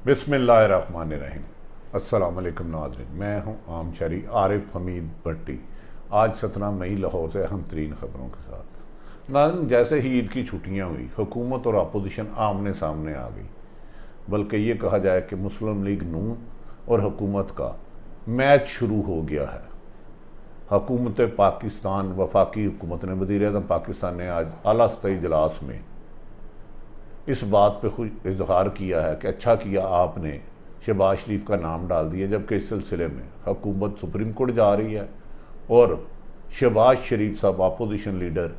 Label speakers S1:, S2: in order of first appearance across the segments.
S1: बिस्मिल्लाहिर्रहमानिर्रहीम। अस्सलाम वालेकुम नाज़रीन, मैं हूं आम शरी आरिफ हमीद भट्टी। आज 17 मई लाहौर से अहम तरीन ख़बरों के साथ। नाज़रीन, जैसे ही ईद की छुट्टियां हुई, हुकूमत और अपोजिशन आमने सामने आ गई। बल्कि ये कहा जाए कि मुस्लिम लीग नून और हुकूमत का मैच शुरू हो गया है। हुकूमत पाकिस्तान, वफाकी हुकूमत ने, वज़ीर आज़म पाकिस्तान ने आज आला सतही इजलास में इस बात पे खुद इजहार किया है कि अच्छा किया आपने शहबाज शरीफ का नाम डाल दिया, जबकि इस सिलसिले में हुकूमत सुप्रीम कोर्ट जा रही है और शहबाज शरीफ साहब अपोजिशन लीडर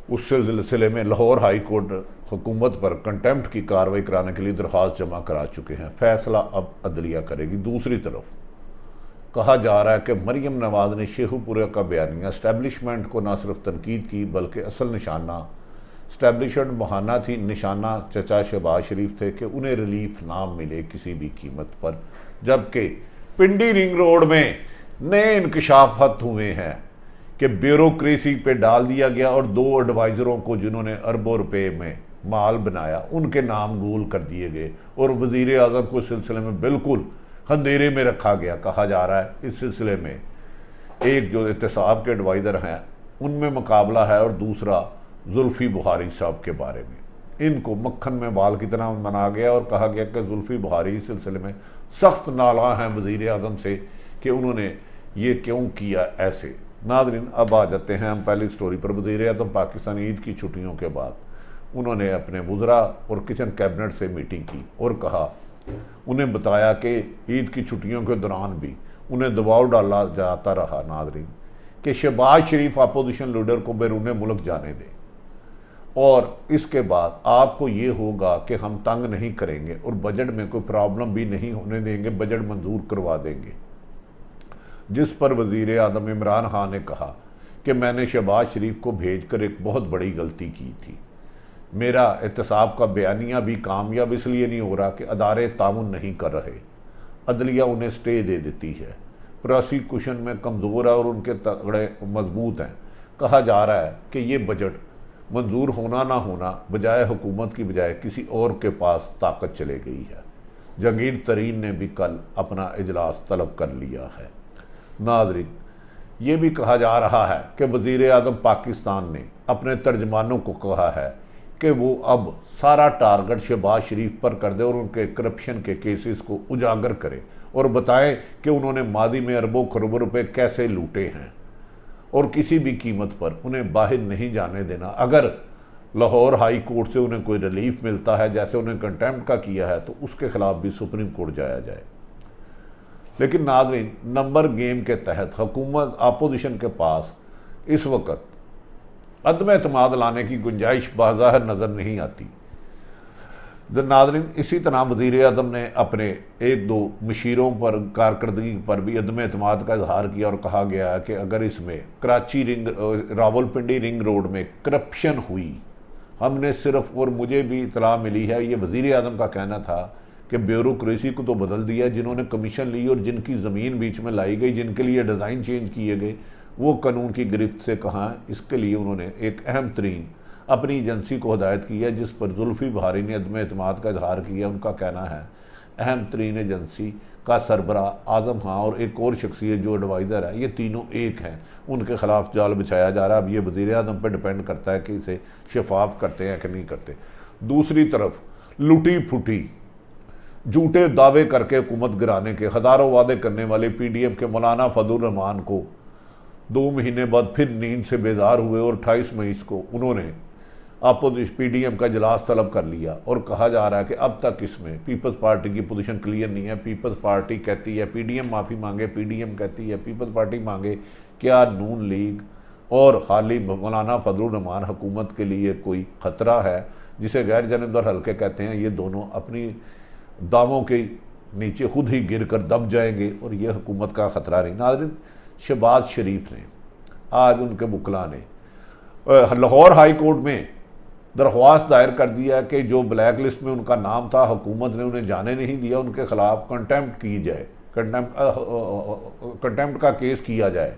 S1: उस सिलसिले में लाहौर हाई कोर्ट हुकूमत पर कंटेम्प्ट की कार्रवाई कराने के लिए दरख्वास्त जमा करा चुके हैं। फैसला अब अदलिया करेगी। दूसरी तरफ कहा जा रहा है कि मरीम नवाज ने शेखुपुरा का बयानिया इस्टेब्लिशमेंट को न सिर्फ तनकीद की बल्कि असल निशाना स्टैब्लिशमेंट बहाना थी, निशाना चचा शहबाज शरीफ थे कि उन्हें रिलीफ ना मिले किसी भी कीमत पर। जबकि पिंडी रिंग रोड में नए इंकशाफात हुए हैं कि ब्यूरोक्रेसी पे डाल दिया गया और 2 एडवाइज़रों को जिन्होंने अरबों रुपए में माल बनाया उनके नाम गोल कर दिए गए और वज़ीर आज़म को इस सिलसिले में बिल्कुल अंधेरे में रखा गया। कहा जा रहा है इस सिलसिले में एक जो एहतसाब के एडवाइज़र हैं उनमें मुकाबला है और दूसरा जुल्फ़ी बुखारी साहब के बारे में। इनको मक्खन में बाल की तरह मना गया और कहा गया कि जुल्फ़ी बुखारी इस सिलसिले में सख्त नाला हैं वज़ीर आज़म से कि उन्होंने ये क्यों किया ऐसे। नाज़रीन, अब आ जाते हैं हम पहली स्टोरी पर। वज़ीर आज़म पाकिस्तान ईद की छुट्टियों के बाद उन्होंने अपने वज़रा और किचन कैबिनेट से मीटिंग की और कहा, उन्हें बताया कि ईद की छुट्टियों के दौरान भी उन्हें दबाव डाला जाता रहा नाज़रीन कि शहबाज शरीफ अपोजिशन लीडर को बैरून मुल्क जाने दें और इसके बाद आपको ये होगा कि हम तंग नहीं करेंगे और बजट में कोई प्रॉब्लम भी नहीं होने देंगे, बजट मंजूर करवा देंगे। जिस पर वज़ीर आज़म इमरान खान ने कहा कि मैंने शहबाज शरीफ को भेजकर एक बहुत बड़ी गलती की थी। मेरा एहतसाब का बयानिया भी कामयाब इसलिए नहीं हो रहा कि अदारे ताउन नहीं कर रहे, अदलिया उन्हें स्टे दे देती है, प्रोसिक्यूशन में कमज़ोर है और उनके तगड़े मजबूत हैं। कहा जा रहा है कि ये बजट मंजूर होना ना होना बजाय हुकूमत की बजाय किसी और के पास ताकत चले गई है। जहांगीर तरीन ने भी कल अपना इजलास तलब कर लिया है। नाज़रीन, ये भी कहा जा रहा है कि वज़ीर आज़म पाकिस्तान ने अपने तर्जमानों को कहा है कि वो अब सारा टारगेट शहबाज शरीफ पर कर दे और उनके करप्शन के केसेस को उजागर करे और बताएं कि उन्होंने मादी में अरबों खरबों रुपए कैसे लूटे हैं और किसी भी कीमत पर उन्हें बाहर नहीं जाने देना। अगर लाहौर हाई कोर्ट से उन्हें कोई रिलीफ मिलता है जैसे उन्हें कंटेम्प्ट का किया है तो उसके खिलाफ भी सुप्रीम कोर्ट जाया जाए। लेकिन नाज़रीन, नंबर गेम के तहत हुकूमत अपोजिशन के पास इस वक्त अदम एतमाद लाने की गुंजाइश बाज़ाहिर नज़र नहीं आती। नाज़रीन, इसी तरह वज़ीर आज़म ने अपने 1-2 मशीरों पर कारकर्दगी पर भी अदम एतमाद का इजहार किया और कहा गया है कि अगर इसमें कराची रावलपिंडी रिंग रोड में करप्शन हुई, हमने सिर्फ, और मुझे भी इतला मिली है, ये वज़ीर आज़म का कहना था कि ब्यूरोक्रेसी को तो बदल दिया, जिन्होंने कमीशन ली और जिनकी ज़मीन बीच में लाई गई, जिनके लिए डिज़ाइन चेंज किए गए, वो कानून की गिरफ्त से कहाँ। इसके लिए उन्होंने एक अहम तरीन अपनी एजेंसी को हदायत की है जिस पर जुल्फ़ी बुखारी ने अदम एतमाद का इजहार किया। उनका कहना है अहम तरीन एजेंसी का सरबरा आज़म खां और एक और शख्सियत जो एडवाइज़र है, ये तीनों एक हैं, उनके खिलाफ जाल बिछाया जा रहा है। अब ये वज़ीर आज़म पर डिपेंड करता है कि इसे शफाफ करते हैं कि नहीं करते। दूसरी तरफ लुटी फुटी झूठे दावे करके हुकूमत गिराने के हज़ारों वादे करने वाले PDM के मौलाना फजल रहमान को 2 महीने बाद फिर नींद से बेजार हुए और 28 मई को उन्होंने अपोजिशन PDM का इजलास तलब कर लिया और कहा जा रहा है कि अब तक इसमें पीपल्स पार्टी की पोजीशन क्लियर नहीं है। पीपल्स पार्टी कहती है PDM माफ़ी मांगे, PDM कहती है पीपल्स पार्टी मांगे। क्या नून लीग और खाली मौलाना फजल रहमान हुकूमत के लिए कोई ख़तरा है, जिसे गैर जानबदार हल्के कहते हैं? ये दोनों अपनी दावों के नीचे खुद ही गिर कर दब जाएंगे और ये हुकूमत का ख़तरा नहीं। नाज़रीन, शहबाज शरीफ ने आज उनके वकला ने लाहौर हाई कोर्ट में दरख्वास्त दायर कर दिया कि जो ब्लैक लिस्ट में उनका नाम था, हुकूमत ने उन्हें जाने नहीं दिया, उनके खिलाफ कंटेम्प्ट की जाए, कंटेम्प्ट का केस किया जाए,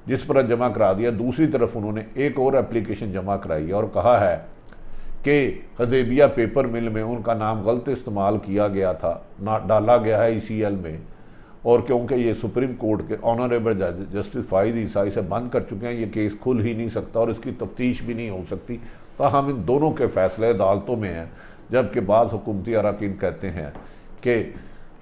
S1: जिस पर जमा करा दिया। दूसरी तरफ उन्होंने एक और एप्लीकेशन जमा कराई है और कहा है कि हदेबिया पेपर मिल में उनका नाम गलत इस्तेमाल किया गया था, ना डाला गया है ECL में, और क्योंकि ये सुप्रीम कोर्ट के ऑनरेबल जज जस्टिस फाइज ईसा इसे बंद कर चुके हैं, ये केस खुल ही नहीं सकता और इसकी तफ्तीश भी नहीं हो सकती। तो हम इन दोनों के फैसले अदालतों में हैं, जबकि बाद हुकूमती अरकान कहते हैं कि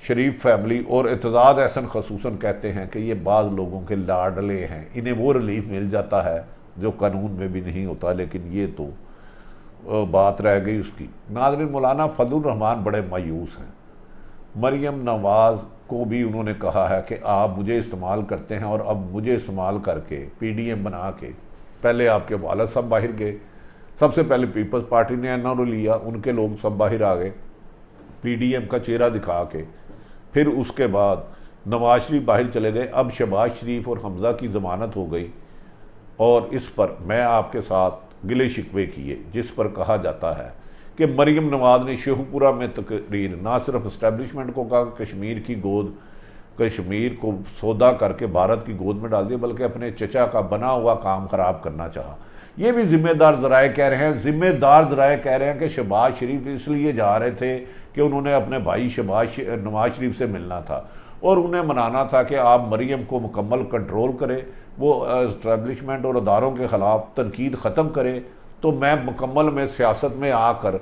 S1: शरीफ फैमिली और एतजाद एहसन खसूसन कहते हैं कि ये बाज़ लोगों के लाडले हैं, इन्हें वो रिलीफ मिल जाता है जो कानून में भी नहीं होता। लेकिन ये तो बात रह गई उसकी। नाज़रीन, मौलाना फजलुर रहमान बड़े मायूस हैं। मरियम नवाज़ को भी उन्होंने कहा है कि आप मुझे इस्तेमाल करते हैं और अब मुझे इस्तेमाल करके PDM बना के, पहले आपके वालिद सब बाहर गए, सबसे पहले पीपल्स पार्टी ने NRO लिया, उनके लोग सब बाहर आ गए PDM का चेहरा दिखा के, फिर उसके बाद नवाज शरीफ बाहर चले गए, अब शहबाज शरीफ और हमज़ा की ज़मानत हो गई। और इस पर मैं आपके साथ गिले शिकवे किए, जिस पर कहा जाता है कि मरियम नवाज़ ने शेखुपुरा में तकरीर ना सिर्फ इस्टेब्लिशमेंट को कहा कश्मीर को सौदा करके भारत की गोद में डाल दिया, बल्कि अपने चचा का बना हुआ काम ख़राब करना चाहा। ये भी ज़िम्मेदार ज़राए कह रहे हैं, ज़िम्मेदार ज़राए कह रहे हैं कि शहबाज शरीफ इसलिए जा रहे थे कि उन्होंने अपने भाई नवाज शरीफ से मिलना था और उन्हें मनाना था कि आप मरियम को मुकम्मल कंट्रोल करें, वो इस्टेब्लिशमेंट और अदारों के ख़िलाफ़ तनकीद ख़त्म करे, तो मैं मुकम्मल में सियासत में आकर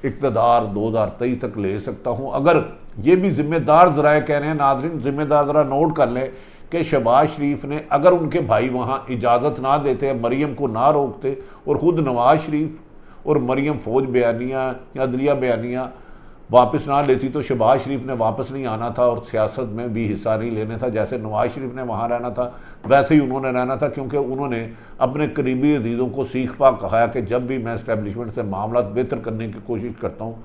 S1: इक़्तिदार 2023 तक ले सकता हूँ। अगर ये भी ज़िम्मेदार ज़राए कह रहे हैं, नाज़रीन ज़िम्मेदार ज़रा नोट कर लें कि शहबाज शरीफ ने अगर उनके भाई वहाँ इजाज़त ना देते, मरियम को ना रोकते और ख़ुद नवाज शरीफ और मरियम फ़ौज बयानिया या अदलिया बयानिया वापस ना लेती, तो शहबाज शरीफ ने वापस नहीं आना था और सियासत में भी हिस्सा नहीं लेना था। जैसे नवाज शरीफ ने वहाँ रहना था, वैसे ही उन्होंने रहना था, क्योंकि उन्होंने अपने करीबी अजीज़ों को सीख पा कहा कि जब भी मैं इस्टेब्लिशमेंट से मामला बेहतर करने की कोशिश करता हूँ,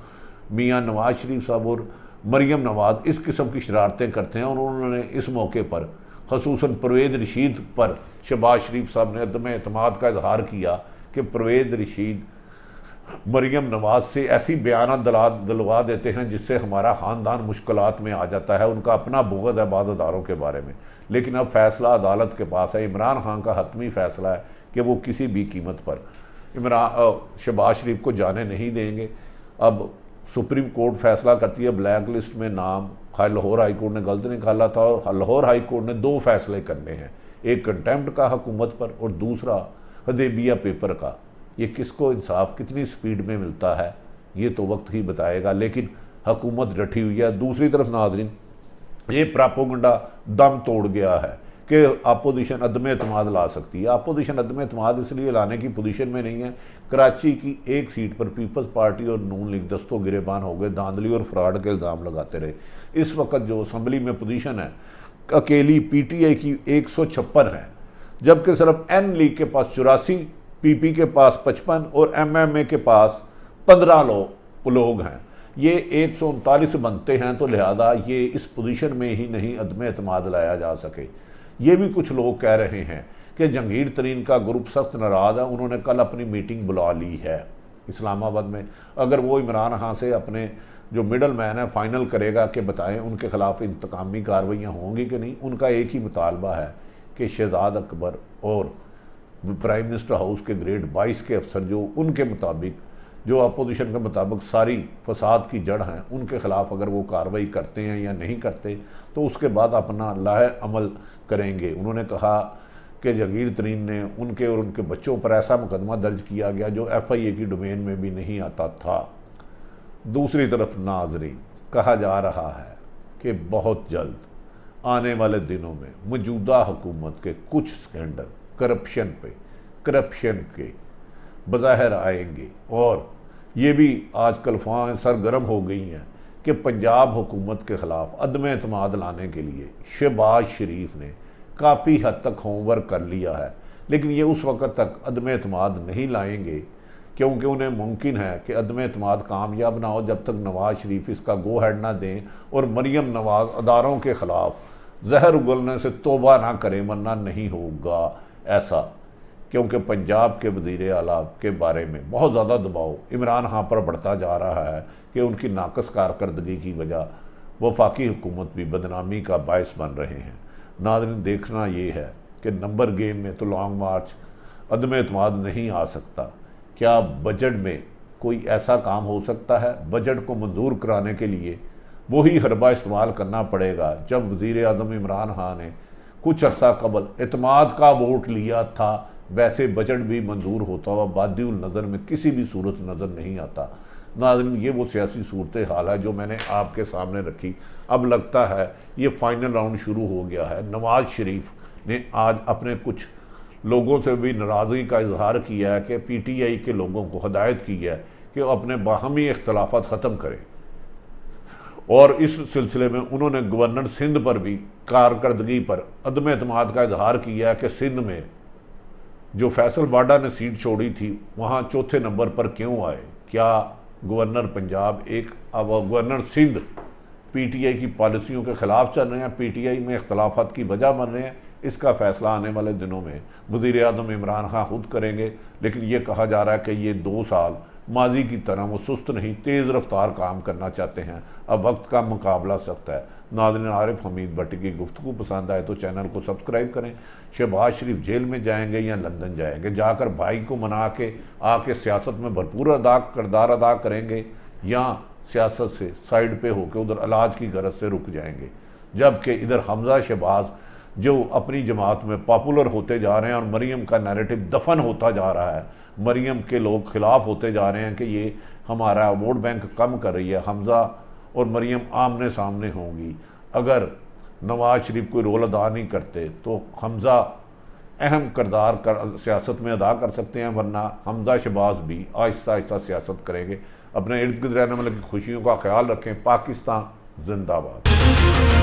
S1: मियाँ नवाज शरीफ साहब और मरियम नवाज़ इस किस्म की शरारतें करते हैं। और उन्होंने इस मौके पर खसूसन परवेज़ रशीद पर शहबाज शरीफ साहब ने अदम एतमाद का इजहार किया कि परवेज़ रशीद मरियम नवाज़ से ऐसी बयान दिलवा देते हैं जिससे हमारा ख़ानदान मुश्किलात में आ जाता है। उनका अपना बुग़्ज़ है बाज़दारों के बारे में। लेकिन अब फ़ैसला अदालत के पास है, इमरान खान का हतमी फ़ैसला है कि वो किसी भी कीमत पर शहबाज शरीफ को जाने नहीं देंगे। अब सुप्रीम कोर्ट फैसला करती है, ब्लैक लिस्ट में नाम लाहौर हाई कोर्ट ने गलत निकाला था और लाहौर हाई कोर्ट ने 2 फैसले करने हैं, एक कंटेम्प्ट का हुकूमत पर और दूसरा हदेबिया पेपर का। ये किसको इंसाफ कितनी स्पीड में मिलता है ये तो वक्त ही बताएगा, लेकिन हुकूमत डटी हुई है। दूसरी तरफ नाज़रीन, ये प्रोपेगेंडा दम तोड़ गया है कि अपोजिशन अदम एतमाद ला सकती है। अपोजिशन अदम एतमाद इसलिए लाने की पोजीशन में नहीं है, कराची की एक सीट पर पीपल्स पार्टी और नून लीग दस्तों गिरेबान हो गए, धांधली और फ्रॉड के इल्ज़ाम लगाते रहे। इस वक्त जो असम्बली में पोजीशन है अकेली PTI की 156 है, जबकि सिर्फ N लीग के पास 84, PP के पास 55 और MMA के पास 15 लोग हैं। ये 139 बनते हैं, तो लिहाजा ये इस पोजीशन में ही नहीं अदम एतमाद लाया जा सके। ये भी कुछ लोग कह रहे हैं कि जहांगीर तरीन का ग्रुप सख्त नाराज़ है, उन्होंने कल अपनी मीटिंग बुला ली है इस्लामाबाद में। अगर वो इमरान खान से अपने जो मिडल मैन है फाइनल करेगा कि बताएं उनके ख़िलाफ़ इंतकामी कार्रवाइयाँ होंगी कि नहीं। उनका एक ही मुतालबा है कि शहजाद अकबर और प्राइम मिनिस्टर हाउस के ग्रेड 22 के अफसर जो उनके मुताबिक जो अपोजिशन के मुताबिक सारी फसाद की जड़ हैं, उनके ख़िलाफ़ अगर वो कार्रवाई करते हैं या नहीं करते तो उसके बाद अपना लाहे अमल करेंगे। उन्होंने कहा कि जहांगीर तरीन ने उनके और उनके बच्चों पर ऐसा मुकदमा दर्ज किया गया जो FIA की डोमेन में भी नहीं आता था। दूसरी तरफ नाज़रीन, कहा जा रहा है कि बहुत जल्द आने वाले दिनों में मौजूदा हुकूमत के कुछ स्कैंडल करप्शन के बज़ाहिर आएंगे और ये भी आजकल अफवाहें सरगर्म हो गई हैं कि पंजाब हुकूमत के ख़िलाफ़ अदम एतमाद लाने के लिए शहबाज शरीफ ने काफ़ी हद तक होमवर्क कर लिया है। लेकिन ये उस वक़्त तक अदम एतमाद नहीं लाएंगे क्योंकि उन्हें मुमकिन है कि अदम एतमाद कामयाब ना हो जब तक नवाज शरीफ इसका गो हेड ना दें और मरियम नवाज अदारों के ख़िलाफ़ जहर उगलने से तौबा ना करें, वरना नहीं होगा ऐसा। क्योंकि पंजाब के वज़ीर आला के बारे में बहुत ज़्यादा दबाव इमरान खान पर बढ़ता जा रहा है कि उनकी नाकस कारकर्दगी की वजह वफाकी हुकूमत भी बदनामी का बायस बन रहे हैं। नाज़रीन, देखना ये है कि नंबर गेम में तो लॉन्ग मार्च अदम एतमाद नहीं आ सकता। क्या बजट में कोई ऐसा काम हो सकता है बजट को मंजूर कराने के लिए वही हरबा इस्तेमाल करना पड़ेगा जब वज़ीर आज़म इमरान खान ने कुछ अर्सा कबल एतमाद का वोट लिया था। वैसे बजट भी मंजूर होता हुआ बादिउल नज़र में किसी भी सूरत नज़र नहीं आता। नाज़रीन, ये वो सियासी सूरत हाल है जो मैंने आपके सामने रखी। अब लगता है ये फाइनल राउंड शुरू हो गया है। नवाज़ शरीफ ने आज अपने कुछ लोगों से भी नाराज़गी का इजहार किया है कि PTI के लोगों को हदायत की है कि वो अपने बाहमी इख्तलाफात ख़त्म करें, और इस सिलसिले में उन्होंने गवर्नर सिंध पर भी कारकर्दगी पर अदम एतमाद का इजहार किया है कि सिंध में जो फैसल बाडा ने सीट छोड़ी थी वहाँ चौथे नंबर पर क्यों आए। क्या governor Punjab governor Sindh PTI की पॉलिसियों के ख़िलाफ़ चल रहे हैं, PTI में इख्तलाफात की वजह बन रहे हैं? इसका फ़ैसला आने वाले दिनों में वज़ीर आज़म इमरान खान खुद करेंगे। लेकिन ये कहा जा रहा है कि ये 2 साल माजी की तरह वो सुस्त नहीं, तेज़ रफ्तार काम करना चाहते हैं। अब वक्त का मुकाबला सख्त है। नाज़रीन, आरिफ हमीद भट्टी की गुफ्तगू पसंद आए तो चैनल को सब्सक्राइब करें। शहबाज शरीफ जेल में जाएंगे या लंदन जाएंगे, जाकर भाई को मना के आके सियासत में भरपूर किरदार अदा करेंगे, या सियासत से साइड पे होकर उधर इलाज की गरज से रुक जाएंगे। जबकि इधर हमजा शहबाज जो अपनी जमात में पॉपुलर होते जा रहे हैं और मरीम का नैरेटिव दफन होता जा रहा है, मरीम के लोग खिलाफ होते जा रहे हैं कि ये हमारा वोट बैंक कम कर रही है। हमजा और मरीम आमने सामने होंगी। अगर नवाज शरीफ कोई रोल अदा नहीं करते तो हमजा अहम किरदार सियासत में अदा कर सकते हैं, वरना हमजा शहबाज भी आहिस्ता आहिस्ता सियासत करेंगे। अपने इर्द गिर्द रहने वाले की खुशियों का ख्याल रखें। पाकिस्तान जिंदाबाद।